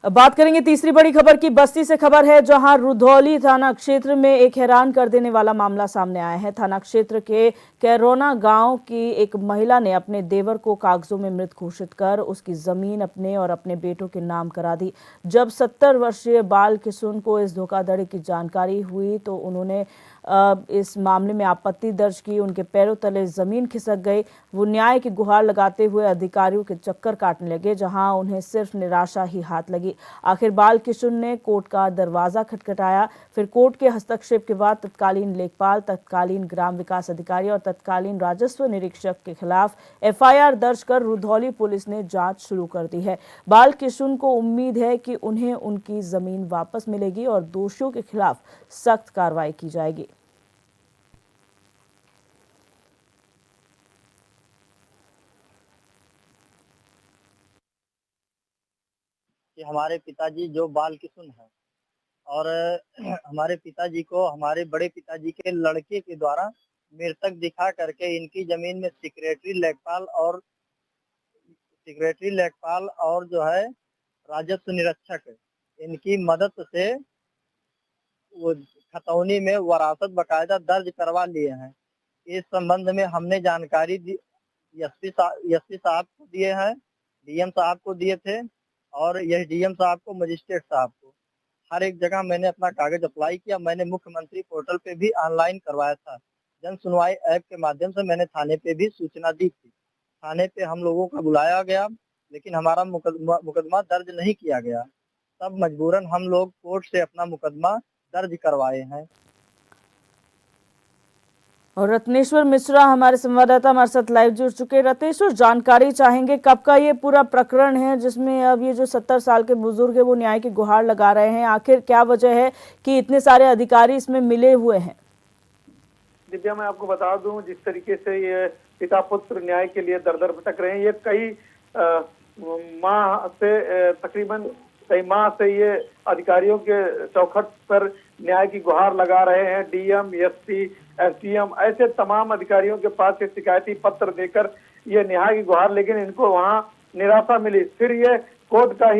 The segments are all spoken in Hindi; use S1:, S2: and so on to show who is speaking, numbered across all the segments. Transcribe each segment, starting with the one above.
S1: अब बात करेंगे तीसरी बड़ी खबर की। बस्ती से खबर है, जहां रुधौली थाना क्षेत्र में एक हैरान कर देने वाला मामला सामने आया है। थाना क्षेत्र के कैरोना गांव की एक महिला ने अपने देवर को कागजों में मृत घोषित कर उसकी जमीन अपने और अपने बेटों के नाम करा दी। जब 70 वर्षीय बाल किशुन को इस धोखाधड़ी की जानकारी हुई तो उन्होंने इस मामले में आपत्ति दर्ज की। उनके पैरों तले जमीन खिसक गई। वो न्याय की गुहार लगाते हुए अधिकारियों के चक्कर काटने लगे, जहां उन्हें सिर्फ निराशा ही हाथ लगी। आखिर बाल किशुन ने कोर्ट का दरवाजा खटखटाया। फिर कोर्ट के हस्तक्षेप के बाद तत्कालीन लेखपाल, तत्कालीन ग्राम विकास अधिकारी और तत्कालीन राजस्व निरीक्षक के खिलाफ एफआईआर दर्ज कर रुधौली पुलिस ने जांच शुरू कर दी है। बाल किशुन को उम्मीद है कि उन्हें उनकी जमीन वापस मिलेगी और दोषियों के खिलाफ सख्त कार्रवाई की जाएगी।
S2: कि हमारे पिताजी जो बाल किशुन है और हमारे पिताजी को हमारे बड़े पिताजी के लड़के के द्वारा मृतक दिखा करके इनकी जमीन में सेक्रेटरी लेखपाल और जो है राजस्व निरीक्षक इनकी मदद से वो खतौनी में वरासत बकायदा दर्ज करवा लिए हैं। इस संबंध में हमने जानकारी एसपी साहब को दिए हैं, डीएम साहब को दिए थे और यह डीएम साहब को, मजिस्ट्रेट साहब को, हर एक जगह मैंने अपना कागज अप्लाई किया। मैंने मुख्यमंत्री पोर्टल पे भी ऑनलाइन करवाया था। जन सुनवाई ऐप के माध्यम से मैंने थाने पे भी सूचना दी थी। थाने पे हम लोगों को बुलाया गया, लेकिन हमारा मुकदमा दर्ज नहीं किया गया। तब मजबूरन हम लोग कोर्ट से अपना मुकदमा दर्ज करवाए हैं।
S1: और रत्नेश्वर मिश्रा हमारे संवाददाता हमारे साथ लाइव जुड़ चुके हैं। रत्नेश्वर, जानकारी चाहेंगे कब का ये पूरा प्रकरण है जिसमें अब ये जो 70 साल के बुजुर्ग है वो न्याय की गुहार लगा रहे हैं? आखिर क्या वजह है कि इतने सारे अधिकारी इसमें मिले हुए हैं?
S3: दिव्या, मैं आपको बता दूं, जिस तरीके से ये पिता पुत्र न्याय के लिए दर दर भटक रहे हैं, ये कई माह से तकरीबन कई माह से ये अधिकारियों के चौखट पर न्याय की गुहार लगा रहे हैं। डीएम, एसपी, एसडीएम ऐसे तमाम अधिकारियों के पास ये शिकायती पत्र देकर ये न्याय की गुहार, लेकिन इनको वहाँ निराशा मिली। फिर ये कोर्ट का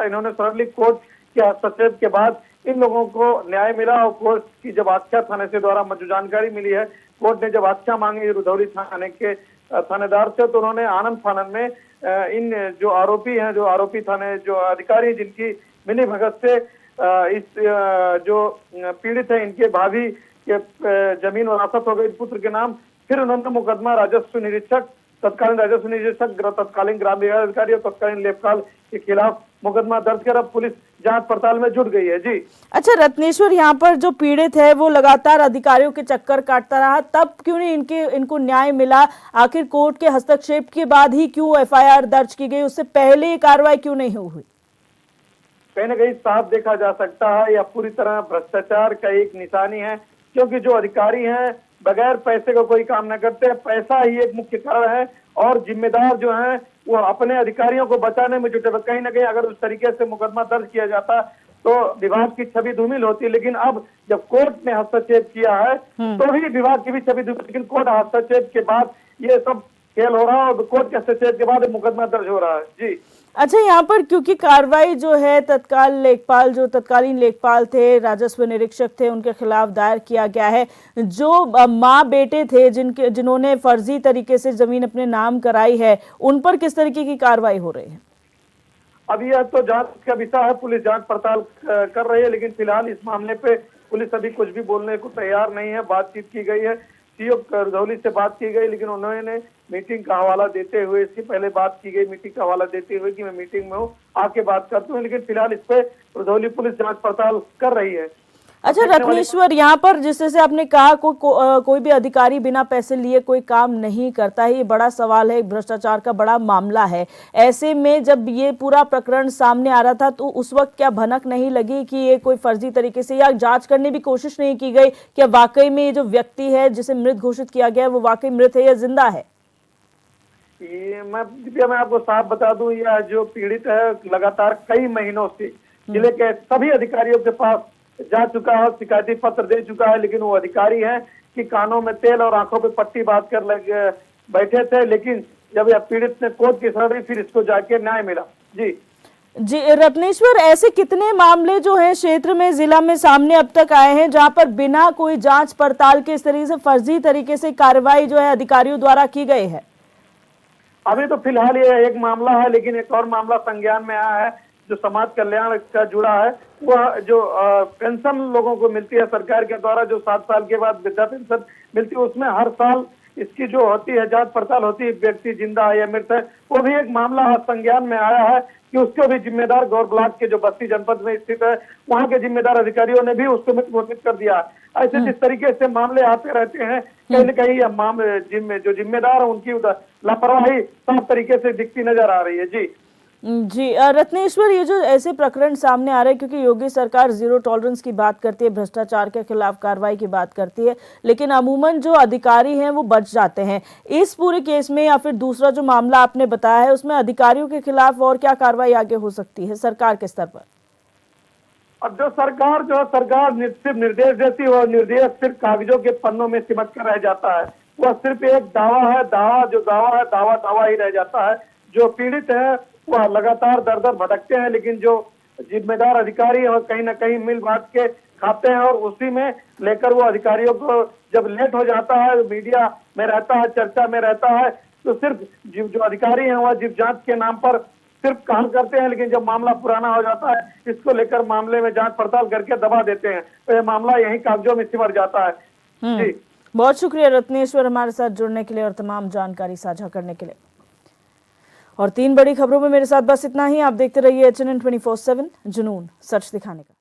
S3: इन्होंने सरली कोर्ट के हस्तक्षेप के बाद इन लोगों को न्याय मिला और कोर्ट की जब आख्या थाने से द्वारा जो जानकारी मिली है, कोर्ट ने जब आख्या मांगी रुधौली थाने के थानेदार से, तो उन्होंने आनंद फानन में इन जो आरोपी हैं, जो आरोपी थाने जो अधिकारी जिनकी मिली भगत से इस जो पीड़ित है इनके भाभी के जमीन वरासत हो गई पुत्र के नाम। फिर उन्होंने मुकदमा राजस्व निरीक्षक, तत्कालीन राजस्व निरीक्षक, तत्कालीन ग्राम विकास अधिकारी और तत्कालीन लेखपाल के खिलाफ मुकदमा दर्ज कर अब पुलिस जांच पड़ताल में जुट गई है। जी
S1: अच्छा रत्नेश्वर, यहाँ पर जो पीड़ित है वो लगातार अधिकारियों के चक्कर काटता रहा, तब क्यों नहीं इनको न्याय मिला? आखिर कोर्ट के हस्तक्षेप के बाद ही क्यों एफआईआर दर्ज की गई? उससे पहले ये कार्रवाई क्यों नहीं हुई?
S3: कहीं ना कहीं साफ देखा जा सकता है यह पूरी तरह भ्रष्टाचार का एक निशानी है, क्योंकि जो अधिकारी हैं बगैर पैसे का कोई काम न करते, पैसा ही एक मुख्य कारण है और जिम्मेदार जो हैं वो अपने अधिकारियों को बचाने में जुटे। कहीं ना कहीं अगर उस तरीके से मुकदमा दर्ज किया जाता तो विभाग की छवि धूमिल होती, लेकिन अब जब कोर्ट ने हस्तक्षेप किया है तो ही विभाग की भी छवि धूमिल। लेकिन कोर्ट हस्तक्षेप के बाद ये सब खेल हो रहा है और कोर्ट के हस्तक्षेप के बाद मुकदमा दर्ज हो रहा है। जी
S1: अच्छा, यहाँ पर क्योंकि कार्रवाई जो है तत्कालीन लेखपाल थे, राजस्व निरीक्षक थे, उनके खिलाफ दायर किया गया है। जो माँ बेटे थे जिन्होंने फर्जी तरीके से जमीन अपने नाम कराई है, उन पर किस तरीके की कार्रवाई हो रही है?
S3: अब यह तो जांच का विषय है, पुलिस जांच पड़ताल कर रही है, लेकिन फिलहाल इस मामले पे पुलिस अभी कुछ भी बोलने को तैयार नहीं है। बातचीत की गई है, सीओ रुधौली से बात की गई, लेकिन उन्होंने मीटिंग का हवाला देते हुए, इससे पहले बात की गई मीटिंग का हवाला देते हुए कि मैं मीटिंग में हूँ, आके बात करता हूँ, लेकिन फिलहाल इस पे रुधौली पुलिस जांच पड़ताल कर रही है।
S1: अच्छा रत्नेश्वर, यहाँ पर जिस जैसे आपने कहा कोई भी अधिकारी बिना पैसे लिए कोई काम नहीं करता है, ये बड़ा सवाल है, भ्रष्टाचार का बड़ा मामला है। ऐसे में जब ये पूरा प्रकरण सामने आ रहा था तो उस वक्त क्या भनक नहीं लगी कि ये कोई फर्जी तरीके से, या जांच करने की कोशिश नहीं की गई कि वाकई में ये जो व्यक्ति है जिसे मृत घोषित किया गया है वो वाकई मृत है या जिंदा है?
S3: मैं आपको साफ बता दूं, यह जो पीड़ित है लगातार कई महीनों से जिले के सभी अधिकारियों के पास जा चुका है, शिकायती पत्र दे चुका है, लेकिन वो अधिकारी हैं कि कानों में तेल और आंखों पे पट्टी बांध कर बैठे थे। लेकिन जब यह पीड़ित ने कोर्ट की शरण ली, फिर इसको जाके न्याय मिला। जी
S1: जी रत्नेश्वर, ऐसे कितने मामले जो हैं क्षेत्र में, जिला में सामने अब तक आए हैं जहां पर बिना कोई जांच पड़ताल के इस तरीके से फर्जी तरीके से कार्रवाई जो है अधिकारियों द्वारा की गई है?
S3: अभी तो फिलहाल ये एक मामला है, लेकिन एक और मामला संज्ञान में आया है जो समाज कल्याण का जुड़ा है। वह जो पेंशन लोगों को मिलती है सरकार के द्वारा, जो 7 साल के बाद वृद्धा पेंशन मिलती है, उसमें हर साल इसकी जो होती है जांच पड़ताल होती है, व्यक्ति जिंदा है या मृत है। वो भी एक मामला आज संज्ञान में आया है कि उसको भी जिम्मेदार गौर ब्लॉक के जो बस्ती जनपद में स्थित है वहाँ के जिम्मेदार अधिकारियों ने भी उसको घोषित कर दिया। ऐसे जिस तरीके से मामले आते रहते हैं, कहीं न कहीं यह मामले जो जिम्मेदार है उनकी लापरवाही साफ तरीके से दिखती नजर आ रही है। जी
S1: रत्नेश्वर, ये जो ऐसे प्रकरण सामने आ रहे हैं, क्योंकि योगी सरकार जीरो टॉलरेंस की बात करती है, भ्रष्टाचार के खिलाफ कार्रवाई की बात करती है, लेकिन अमूमन जो अधिकारी हैं वो बच जाते हैं। इस पूरे केस में या फिर दूसरा जो मामला आपने बताया है उसमें अधिकारियों के खिलाफ और क्या कार्रवाई आगे हो सकती है सरकार के स्तर पर?
S3: अब जो सरकार सिर्फ निर्देश देती है, वो निर्देश सिर्फ कागजों के पन्नों में सिमट कर रह जाता है। वह सिर्फ एक दावा है, दावा ही रह जाता है। जो पीड़ित है वह लगातार दर दर भटकते हैं, लेकिन जो जिम्मेदार अधिकारी है कहीं ना कहीं मिल बांट के खाते हैं, और उसी में लेकर वो अधिकारियों को जब लेट हो जाता है, मीडिया में रहता है, चर्चा में रहता है, तो सिर्फ जो अधिकारी हैं वह जीव जांच के नाम पर सिर्फ काम करते हैं, लेकिन जब मामला पुराना हो जाता है इसको लेकर मामले में जांच पड़ताल करके दबा देते हैं, तो ये मामला यही कागजों में सिमट जाता है। जी
S1: बहुत शुक्रिया रत्नेश्वर हमारे साथ जुड़ने के लिए और तमाम जानकारी साझा करने के लिए। और 3 बड़ी खबरों में मेरे साथ बस इतना ही। आप देखते रहिए HNN 24/7, जुनून सच दिखाने का।